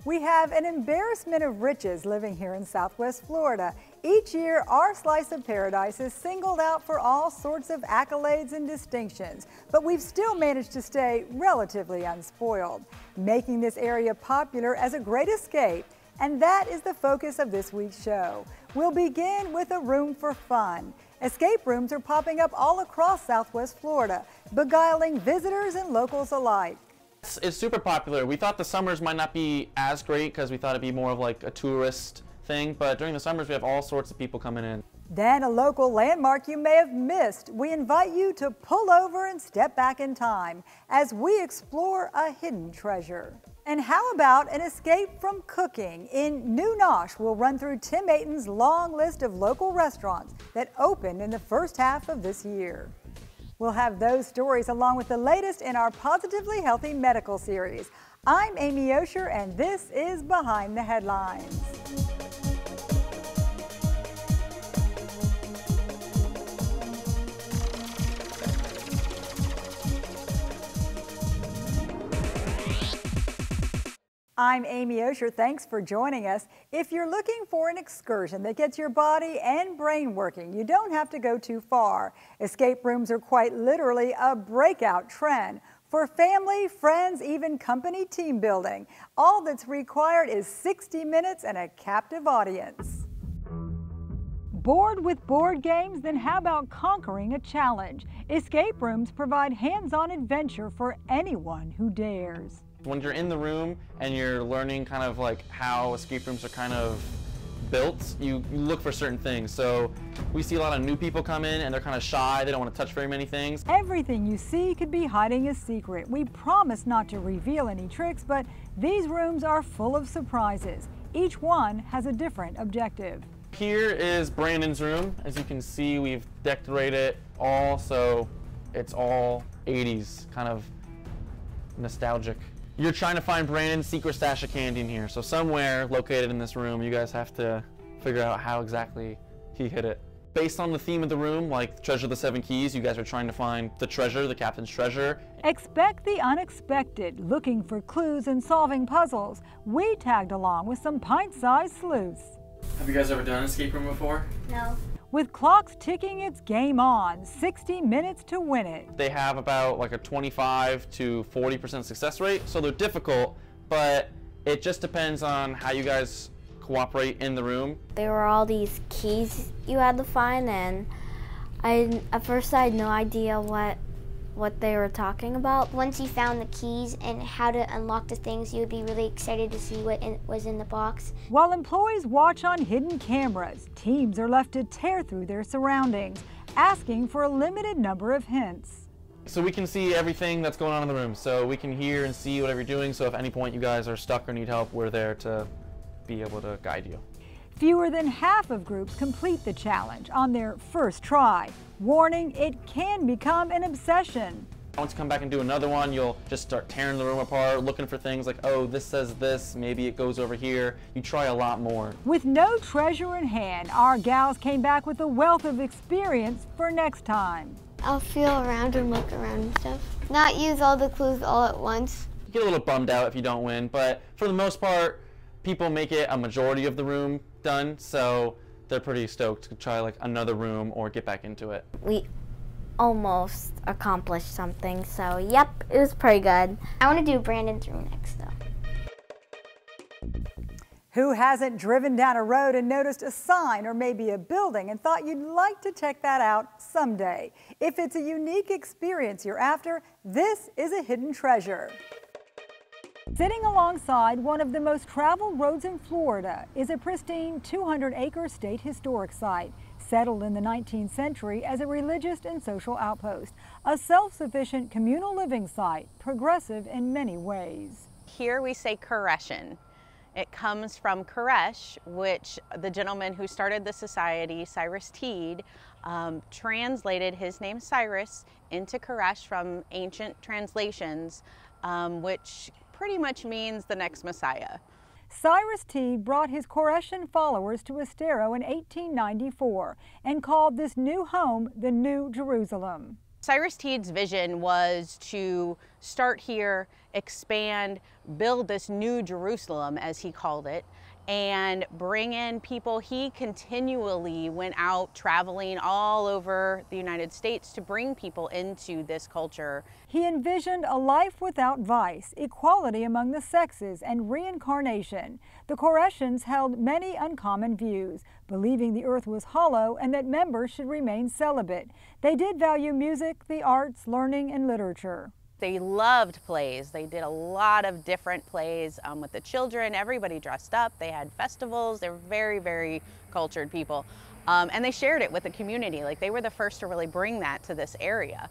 We have an embarrassment of riches living here in Southwest Florida. Each year, our slice of paradise is singled out for all sorts of accolades and distinctions, but we've still managed to stay relatively unspoiled, making this area popular as a great escape, and that is the focus of this week's show. We'll begin with a room for fun. Escape rooms are popping up all across Southwest Florida, beguiling visitors and locals alike. It's super popular. We thought the summers might not be as great because we thought it'd be more of like a tourist thing, but during the summers we have all sorts of people coming in. Then a local landmark you may have missed. We invite you to pull over and step back in time as we explore a hidden treasure. And how about an escape from cooking? In New Nosh, we'll run through Tim Ayton's long list of local restaurants that opened in the first half of this year. We'll have those stories along with the latest in our Positively Healthy Medical series. I'm Amy Osher, and this is Behind the Headlines. I'm Amy Osher. Thanks for joining us. If you're looking for an excursion that gets your body and brain working, you don't have to go too far. Escape rooms are quite literally a breakout trend for family, friends, even company team building. All that's required is 60 minutes and a captive audience. Bored with board games? Then how about conquering a challenge? Escape rooms provide hands-on adventure for anyone who dares. When you're in the room and you're learning kind of like how escape rooms are kind of built, you look for certain things. So we see a lot of new people come in and they're kind of shy, they don't want to touch very many things. Everything you see could be hiding a secret. We promise not to reveal any tricks, but these rooms are full of surprises. Each one has a different objective. Here is Brandon's room. As you can see, we've decorated it all, so it's all 80s, kind of nostalgic. You're trying to find Brandon's secret stash of candy in here. So somewhere located in this room, you guys have to figure out how exactly he hid it. Based on the theme of the room, like Treasure of the Seven Keys, you guys are trying to find the treasure, the captain's treasure. Expect the unexpected, looking for clues and solving puzzles. We tagged along with some pint-sized sleuths. Have you guys ever done an escape room before? No. With clocks ticking, it's game on. 60 minutes to win it. They have about like a 25 to 40% success rate, so they're difficult, but it just depends on how you guys cooperate in the room. There were all these keys you had to find, and at first I had no idea what they were talking about. Once you found the keys and how to unlock the things, you would be really excited to see what was in the box. While employees watch on hidden cameras, teams are left to tear through their surroundings, asking for a limited number of hints. So we can see everything that's going on in the room, so we can hear and see whatever you're doing, so if at any point you guys are stuck or need help, we're there to be able to guide you. Fewer than half of groups complete the challenge on their first try. Warning, it can become an obsession. Once you come back and do another one, you'll just start tearing the room apart, looking for things like, oh, this says this, maybe it goes over here. You try a lot more. With no treasure in hand, our gals came back with a wealth of experience for next time. I'll feel around and look around and stuff. Not use all the clues all at once. You get a little bummed out if you don't win, but for the most part, people make it a majority of the room done, so they're pretty stoked to try like another room or get back into it. We almost accomplished something, so yep, it was pretty good. I want to do Brandon's room next though. Who hasn't driven down a road and noticed a sign or maybe a building and thought you'd like to check that out someday? If it's a unique experience you're after, this is a hidden treasure. Sitting alongside one of the most traveled roads in Florida is a pristine 200-acre state historic site, settled in the 19th century as a religious and social outpost, a self-sufficient communal living site, progressive in many ways. Here we say Koreshin. It comes from Koresh, which the gentleman who started the society, Cyrus Teed, translated his name Cyrus into Koresh from ancient translations, which pretty much means the next Messiah. Cyrus Teed brought his Koreshan followers to Estero in 1894 and called this new home the New Jerusalem. Cyrus Teed's vision was to start here, expand, build this new Jerusalem, as he called it, and bring in people. He continually went out traveling all over the United States to bring people into this culture. He envisioned a life without vice, equality among the sexes, and reincarnation. The Koreshans held many uncommon views, believing the earth was hollow and that members should remain celibate. They did value music, the arts, learning, and literature. They loved plays. They did a lot of different plays with the children. Everybody dressed up. They had festivals. They were very, very cultured people. And they shared it with the community. Like, they were the first to really bring that to this area.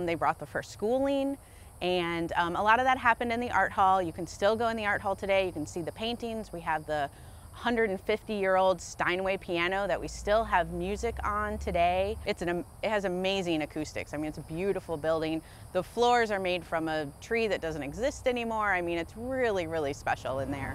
They brought the first schooling, and a lot of that happened in the art hall. You can still go in the art hall today. You can see the paintings. We have the 150-year-old Steinway piano that we still have music on today. It has amazing acoustics. I mean, it's a beautiful building. The floors are made from a tree that doesn't exist anymore. I mean, it's really, really special in there.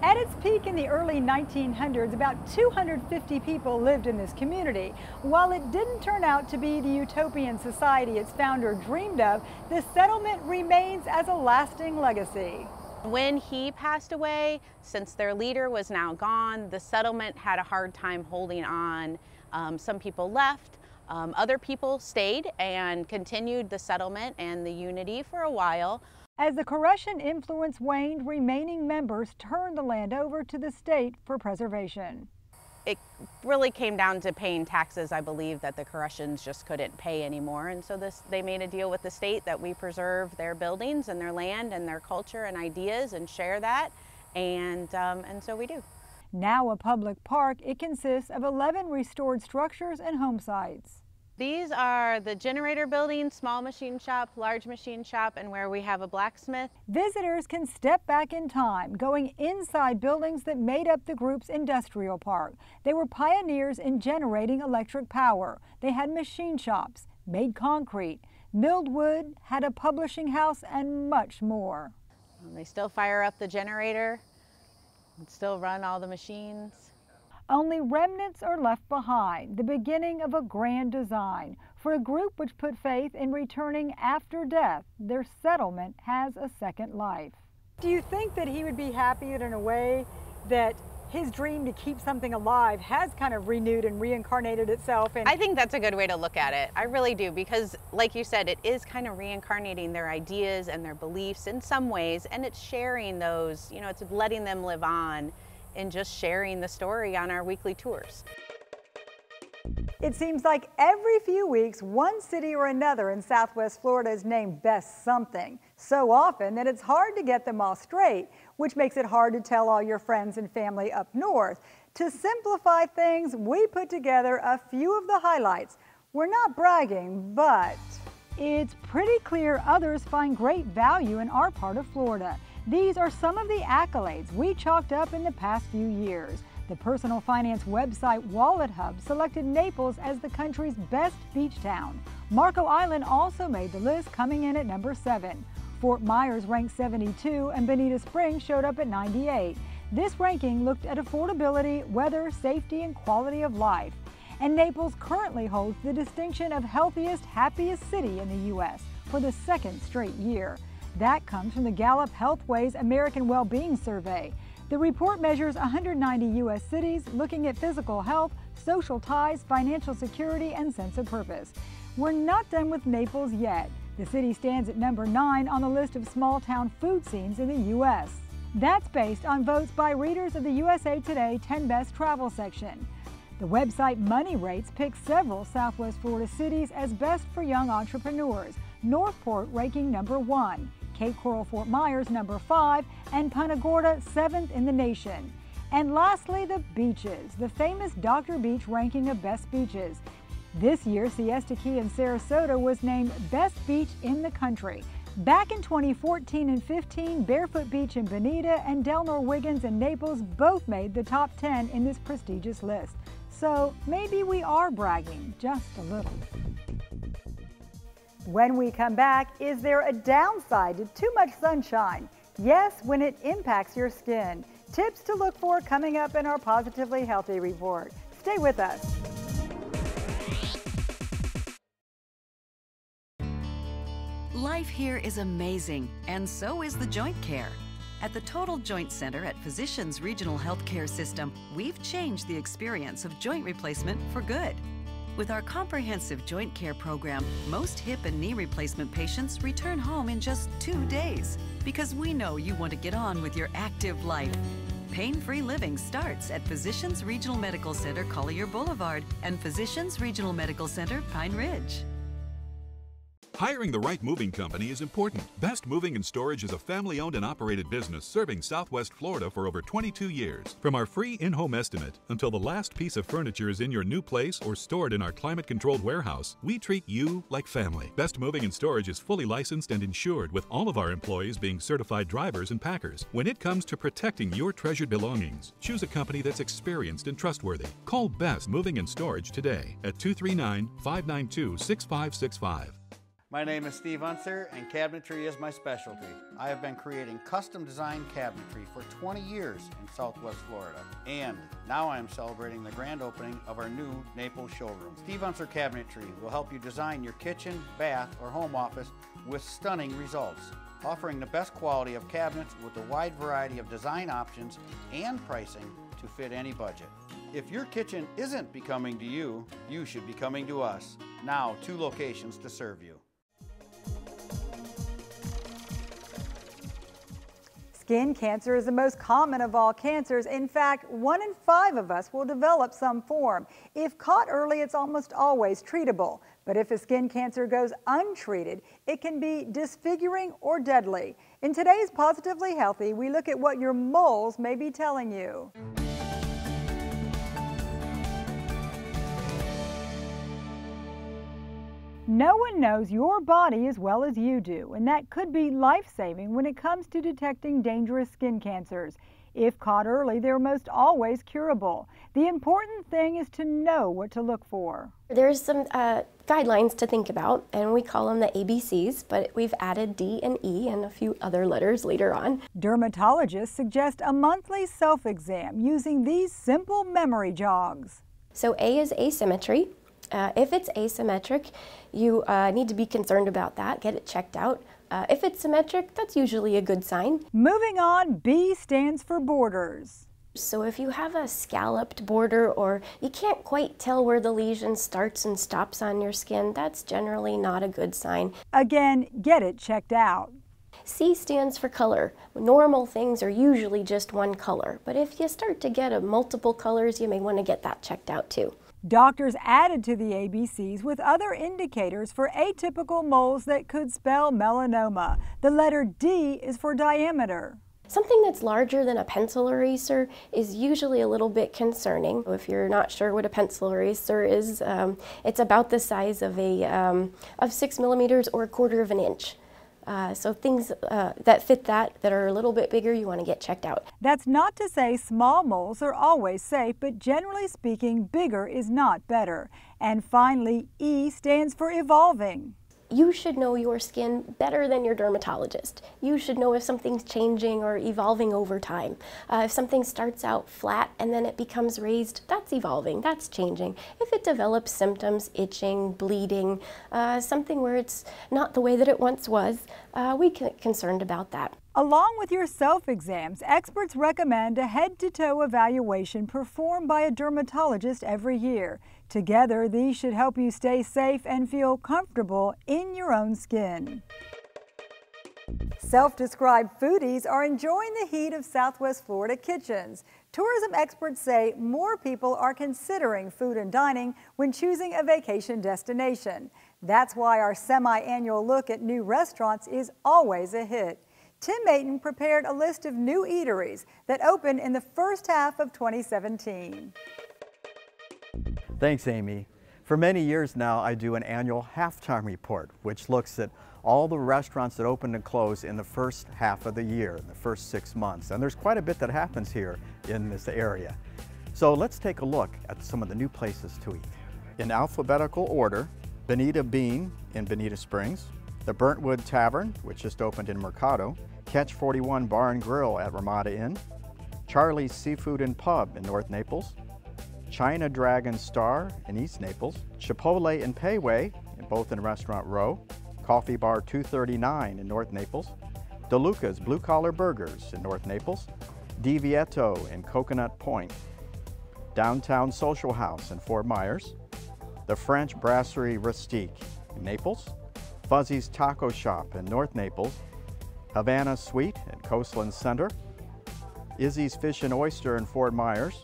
At its peak in the early 1900s, about 250 people lived in this community. While it didn't turn out to be the utopian society its founder dreamed of, the settlement remains as a lasting legacy. When he passed away, since their leader was now gone, the settlement had a hard time holding on. Some people left, other people stayed and continued the settlement and the unity for a while. As the Koreshan influence waned, remaining members turned the land over to the state for preservation. It really came down to paying taxes, I believe, that the Koreshans just couldn't pay anymore. And so they made a deal with the state that we preserve their buildings and their land and their culture and ideas and share that. And so we do. Now a public park, it consists of 11 restored structures and home sites. These are the generator building, small machine shop, large machine shop, and where we have a blacksmith. Visitors can step back in time, going inside buildings that made up the group's industrial park. They were pioneers in generating electric power. They had machine shops, made concrete, milled wood, had a publishing house, and much more. They still fire up the generator and still run all the machines. Only remnants are left behind, the beginning of a grand design. For a group which put faith in returning after death, their settlement has a second life. Do you think that he would be happy that in a way that his dream to keep something alive has kind of renewed and reincarnated itself? I think that's a good way to look at it. I really do, because like you said, it is kind of reincarnating their ideas and their beliefs in some ways, and it's sharing those, you know, it's letting them live on and just sharing the story on our weekly tours. It seems like every few weeks, one city or another in Southwest Florida is named Best Something, so often that it's hard to get them all straight, which makes it hard to tell all your friends and family up north. To simplify things, we put together a few of the highlights. We're not bragging, but it's pretty clear others find great value in our part of Florida. These are some of the accolades we chalked up in the past few years. The personal finance website Wallet Hub selected Naples as the country's best beach town. Marco Island also made the list, coming in at number 7. Fort Myers ranked 72 and Bonita Springs showed up at 98. This ranking looked at affordability, weather, safety, and quality of life. And Naples currently holds the distinction of healthiest, happiest city in the U.S. for the second straight year. That comes from the Gallup Healthways American Wellbeing Survey. The report measures 190 U.S. cities, looking at physical health, social ties, financial security, and sense of purpose. We're not done with Naples yet. The city stands at number 9 on the list of small-town food scenes in the U.S. That's based on votes by readers of the USA Today 10 Best Travel section. The website Money Rates picks several Southwest Florida cities as best for young entrepreneurs, Northport ranking number 1. Cape Coral Fort Myers number 5, and Punta Gorda 7th in the nation. And lastly, the beaches, the famous Dr. Beach ranking of best beaches. This year, Siesta Key in Sarasota was named best beach in the country. Back in 2014 and 15, Barefoot Beach in Bonita and Delnor Wiggins in Naples both made the top 10 in this prestigious list. So maybe we are bragging just a little. When we come back, is there a downside to too much sunshine? Yes, when it impacts your skin. Tips to look for coming up in our Positively Healthy report. Stay with us. Life here is amazing, and so is the joint care. At the Total Joint Center at Physicians Regional Healthcare System, we've changed the experience of joint replacement for good. With our comprehensive joint care program, most hip and knee replacement patients return home in just 2 days because we know you want to get on with your active life. Pain-free living starts at Physicians Regional Medical Center, Collier Boulevard, and Physicians Regional Medical Center, Pine Ridge. Hiring the right moving company is important. Best Moving and Storage is a family-owned and operated business serving Southwest Florida for over 22 years. From our free in-home estimate until the last piece of furniture is in your new place or stored in our climate-controlled warehouse, we treat you like family. Best Moving and Storage is fully licensed and insured, with all of our employees being certified drivers and packers. When it comes to protecting your treasured belongings, choose a company that's experienced and trustworthy. Call Best Moving and Storage today at 239-592-6565. My name is Steve Unser, and cabinetry is my specialty. I have been creating custom designed cabinetry for 20 years in Southwest Florida, and now I am celebrating the grand opening of our new Naples showroom. Steve Unser Cabinetry will help you design your kitchen, bath, or home office with stunning results, offering the best quality of cabinets with a wide variety of design options and pricing to fit any budget. If your kitchen isn't becoming to you, you should be coming to us. Now 2 locations to serve you. Skin cancer is the most common of all cancers. In fact, 1 in 5 of us will develop some form. If caught early, it's almost always treatable. But if a skin cancer goes untreated, it can be disfiguring or deadly. In today's Positively Healthy, we look at what your moles may be telling you. No one knows your body as well as you do, and that could be life-saving when it comes to detecting dangerous skin cancers. If caught early, they're most always curable. The important thing is to know what to look for. There's some guidelines to think about, and we call them the ABCs, but we've added D and E and a few other letters later on. Dermatologists suggest a monthly self-exam using these simple memory jogs. So A is asymmetry. If it's asymmetric, you need to be concerned about that, get it checked out. If it's symmetric, that's usually a good sign. Moving on, B stands for borders. So if you have a scalloped border or you can't quite tell where the lesion starts and stops on your skin, that's generally not a good sign. Again, get it checked out. C stands for color. Normal things are usually just one color, but if you start to get multiple colors, you may want to get that checked out too. Doctors added to the ABCs with other indicators for atypical moles that could spell melanoma. The letter D is for diameter. Something that's larger than a pencil eraser is usually a little bit concerning. If you're not sure what a pencil eraser is, it's about the size of 6 millimeters or 1/4 of an inch. So things that fit that are a little bit bigger, you want to get checked out. That's not to say small moles are always safe, but generally speaking, bigger is not better. And finally, E stands for evolving. You should know your skin better than your dermatologist. You should know if something's changing or evolving over time. If something starts out flat and then it becomes raised, that's evolving, that's changing. If it develops symptoms, itching, bleeding, something where it's not the way that it once was, we get concerned about that. Along with your self-exams, experts recommend a head-to-toe evaluation performed by a dermatologist every year. Together, these should help you stay safe and feel comfortable in your own skin. Self-described foodies are enjoying the heat of Southwest Florida kitchens. Tourism experts say more people are considering food and dining when choosing a vacation destination. That's why our semi-annual look at new restaurants is always a hit. Tim Ayton prepared a list of new eateries that opened in the first half of 2017. Thanks, Amy. For many years now, I do an annual halftime report, which looks at all the restaurants that open and close in the first half of the year, the first 6 months. And there's quite a bit that happens here in this area. So let's take a look at some of the new places to eat. In alphabetical order, Bonita Bean in Bonita Springs, the Burntwood Tavern, which just opened in Mercado, Catch 41 Bar and Grill at Ramada Inn, Charlie's Seafood and Pub in North Naples, China Dragon Star in East Naples, Chipotle and Payway, both in Restaurant Row, Coffee Bar 239 in North Naples, DeLuca's Blue Collar Burgers in North Naples, Di Vieto in Coconut Point, Downtown Social House in Fort Myers, the French Brasserie Rustique in Naples, Fuzzy's Taco Shop in North Naples, Havana Sweet in Coastland Center, Izzy's Fish and Oyster in Fort Myers,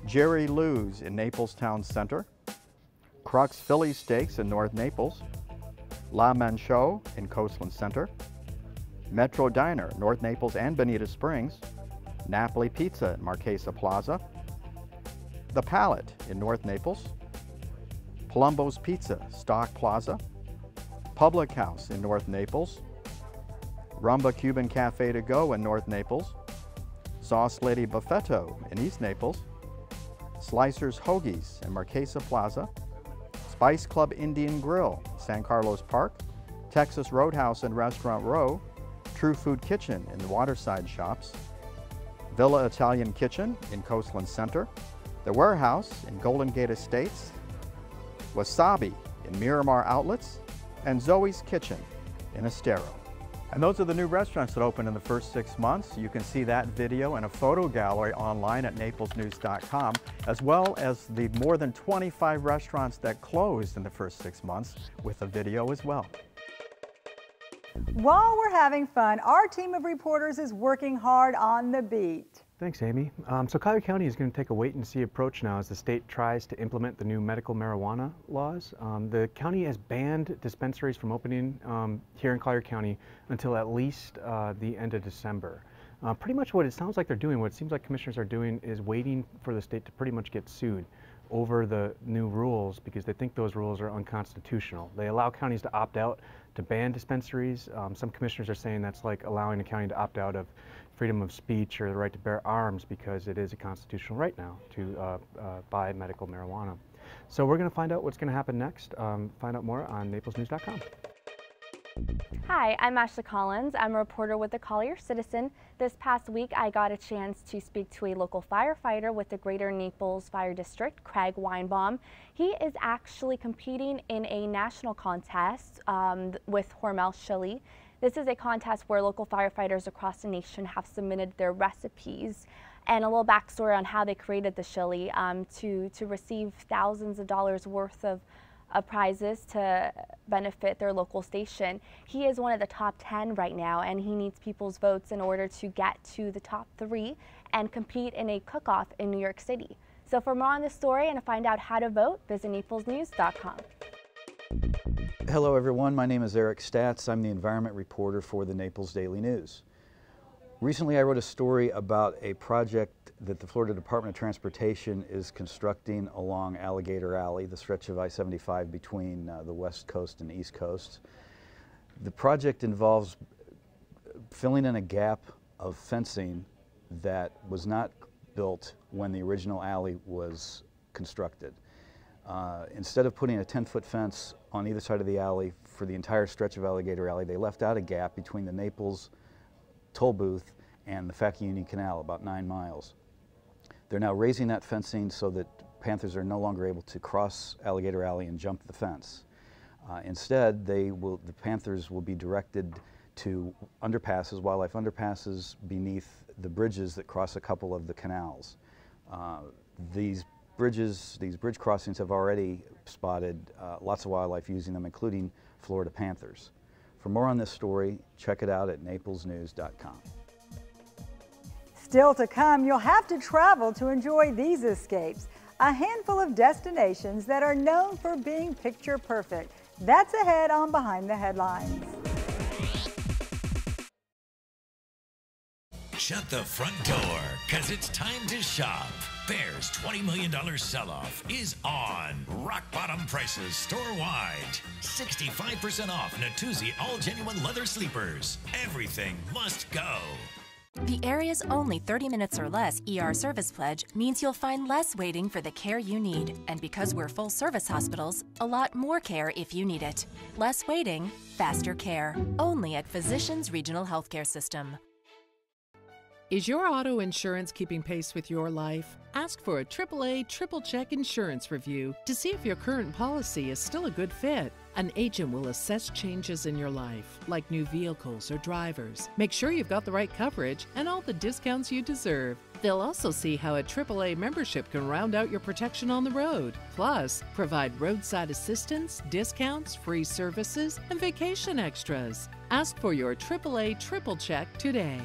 Jerry Lou's in Naples Town Center, Crux Philly Steaks in North Naples, La Manchot in Coastland Center, Metro Diner, North Naples and Bonita Springs, Napoli Pizza in Marquesa Plaza, The Palette in North Naples, Palumbo's Pizza, Stock Plaza, Public House in North Naples, Rumba Cuban Cafe to Go in North Naples, Sauce Lady Buffetto in East Naples, Slicer's Hoagies in Marquesa Plaza, Spice Club Indian Grill, San Carlos Park, Texas Roadhouse and Restaurant Row, True Food Kitchen in the Waterside Shops, Villa Italian Kitchen in Coastland Center, The Warehouse in Golden Gate Estates, Wasabi in Miramar Outlets, and Zoe's Kitchen in Estero. And those are the new restaurants that opened in the first 6 months. You can see that video and a photo gallery online at naplesnews.com, as well as the more than 25 restaurants that closed in the first 6 months with a video as well. While we're having fun, our team of reporters is working hard on the beat. Thanks, Amy. So Collier County is going to take a wait-and-see approach now as the state tries to implement the new medical marijuana laws. The county has banned dispensaries from opening here in Collier County until at least the end of December. Pretty much what it sounds like they're doing, what it seems like commissioners are doing, is waiting for the state to pretty much get sued over the new rules because they think those rules are unconstitutional. They allow counties to opt out to ban dispensaries. Some commissioners are saying that's like allowing a county to opt out of freedom of speech or the right to bear arms because it is a constitutional right now to buy medical marijuana. So we're going to find out what's going to happen next. Find out more on naplesnews.com. Hi, I'm Ashley Collins. I'm a reporter with the Collier Citizen. This past week, I got a chance to speak to a local firefighter with the Greater Naples Fire District, Craig Weinbaum. He is actually competing in a national contest with Hormel Chili. This is a contest where local firefighters across the nation have submitted their recipes and a little backstory on how they created the chili to receive thousands of dollars worth of prizes to benefit their local station. He is one of the top 10 right now, and he needs people's votes in order to get to the top 3 and compete in a cook-off in New York City. So for more on this story and to find out how to vote, visit naplesnews.com. Hello everyone, my name is Eric Statz. I'm the environment reporter for the Naples Daily News. Recently I wrote a story about a project that the Florida Department of Transportation is constructing along Alligator Alley, the stretch of I-75 between the West Coast and East Coast. The project involves filling in a gap of fencing that was not built when the original alley was constructed. Instead of putting a 10-foot fence on either side of the alley for the entire stretch of Alligator Alley, they left out a gap between the Naples toll booth and the Faki Union Canal, about 9 miles. They're now raising that fencing so that panthers are no longer able to cross Alligator Alley and jump the fence. Instead, the panthers will be directed to underpasses, wildlife underpasses, beneath the bridges that cross a couple of the canals. These bridge crossings have already spotted lots of wildlife using them, including Florida panthers. For more on this story, check it out at naplesnews.com. Still to come, you'll have to travel to enjoy these escapes. A handful of destinations that are known for being picture perfect. That's ahead on Behind the Headlines. Shut the front door, because it's time to shop. Bear's $20 million sell-off is on. Rock-bottom prices store-wide. 65% off Natuzzi all-genuine leather sleepers. Everything must go. The area's only 30 minutes or less ER service pledge means you'll find less waiting for the care you need. And because we're full-service hospitals, a lot more care if you need it. Less waiting, faster care. Only at Physicians Regional Healthcare System. Is your auto insurance keeping pace with your life? Ask for a AAA triple check insurance review to see if your current policy is still a good fit. An agent will assess changes in your life, like new vehicles or drivers. Make sure you've got the right coverage and all the discounts you deserve. They'll also see how a AAA membership can round out your protection on the road. Plus, provide roadside assistance, discounts, free services, and vacation extras. Ask for your AAA Triple Check today.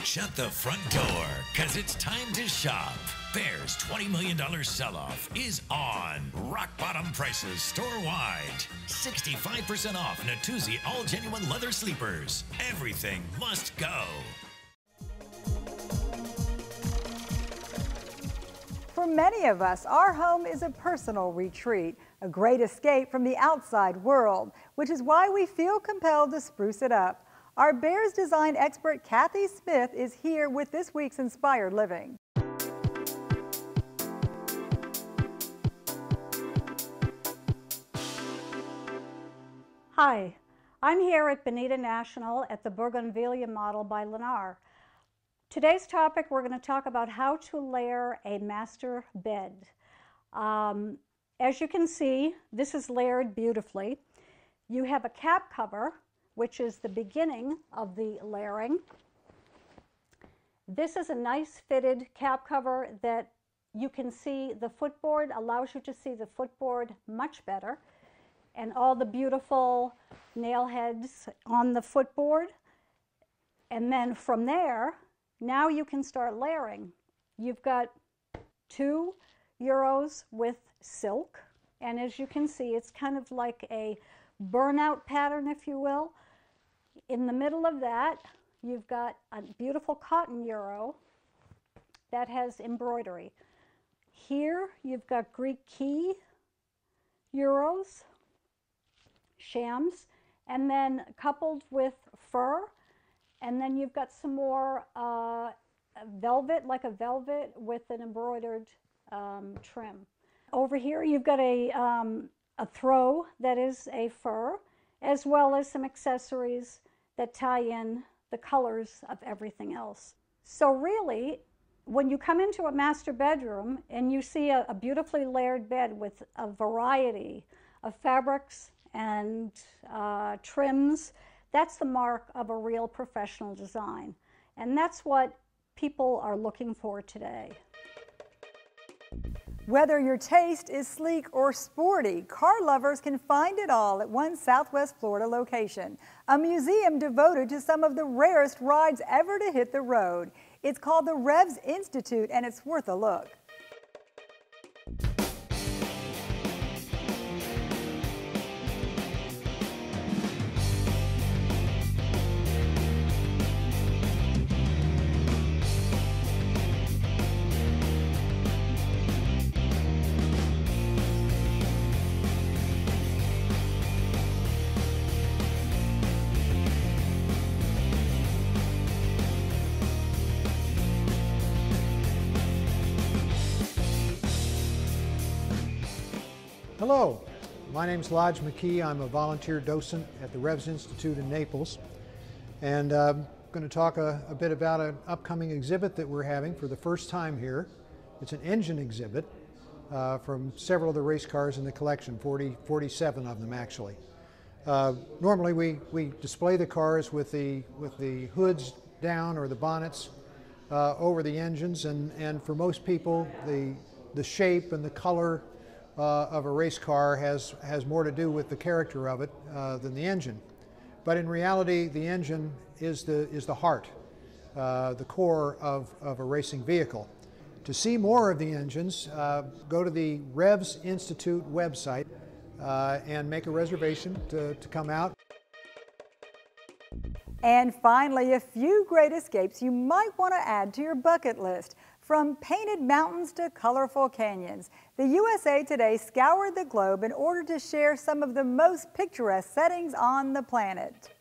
Shut the front door, because it's time to shop. Bear's $20 million sell-off is on. Rock bottom prices store-wide. 65% off Natuzzi all genuine leather sleepers. Everything must go. For many of us, our home is a personal retreat, a great escape from the outside world, which is why we feel compelled to spruce it up. Our Bears design expert, Kathy Smith, is here with this week's Inspired Living. Hi, I'm here at Bonita National at the Bougainvillea model by Lennar. Today's topic, we're going to talk about how to layer a master bed. As you can see, this is layered beautifully. You have a cap cover, which is the beginning of the layering. This is a nice fitted cap cover that you can see the footboard, allows you to see the footboard much better, and all the beautiful nail heads on the footboard. And then from there, now you can start layering. You've got 2 euros with silk, and as you can see, it's kind of like a burnout pattern, if you will. In the middle of that, you've got a beautiful cotton euro that has embroidery. Here, you've got Greek key euros, shams, and then coupled with fur, and then you've got some more velvet, like a velvet with an embroidered trim. Over here you've got a throw that is a fur, as well as some accessories that tie in the colors of everything else. So really, when you come into a master bedroom and you see a beautifully layered bed with a variety of fabrics and trims, that's the mark of a real professional design. And that's what people are looking for today. Whether your taste is sleek or sporty, car lovers can find it all at one Southwest Florida location, a museum devoted to some of the rarest rides ever to hit the road. It's called the Rev Institute, and it's worth a look. Hello, my name is Lodge McKee. I'm a volunteer docent at the Rev Institute in Naples, and I'm going to talk a bit about an upcoming exhibit that we're having for the first time here. It's an engine exhibit from several of the race cars in the collection, 47 of them actually. Normally we display the cars with the hoods down or the bonnets over the engines, and for most people the shape and the color of a race car has more to do with the character of it than the engine. But in reality, the engine is the heart, the core of a racing vehicle. To see more of the engines, go to the Rev Institute website and make a reservation to come out. And finally, a few great escapes you might want to add to your bucket list. From painted mountains to colorful canyons, the USA Today scoured the globe in order to share some of the most picturesque settings on the planet.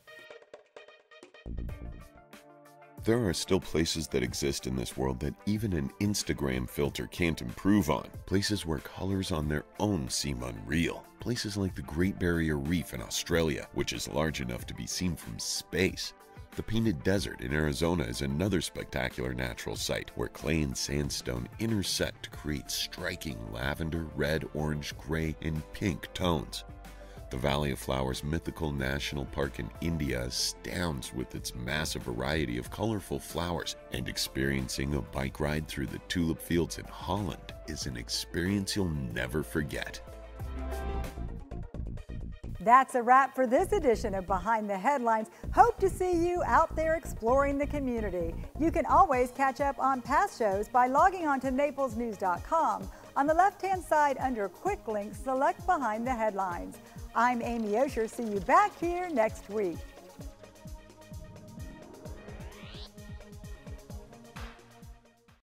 There are still places that exist in this world that even an Instagram filter can't improve on. Places where colors on their own seem unreal. Places like the Great Barrier Reef in Australia, which is large enough to be seen from space. The Painted Desert in Arizona is another spectacular natural site where clay and sandstone intersect to create striking lavender, red, orange, gray, and pink tones. The Valley of Flowers Mythical National Park in India astounds with its massive variety of colorful flowers, and experiencing a bike ride through the tulip fields in Holland is an experience you'll never forget. That's a wrap for this edition of Behind the Headlines. Hope to see you out there exploring the community. You can always catch up on past shows by logging on to naplesnews.com. On the left-hand side under Quick Links, select Behind the Headlines. I'm Amy Osher. See you back here next week.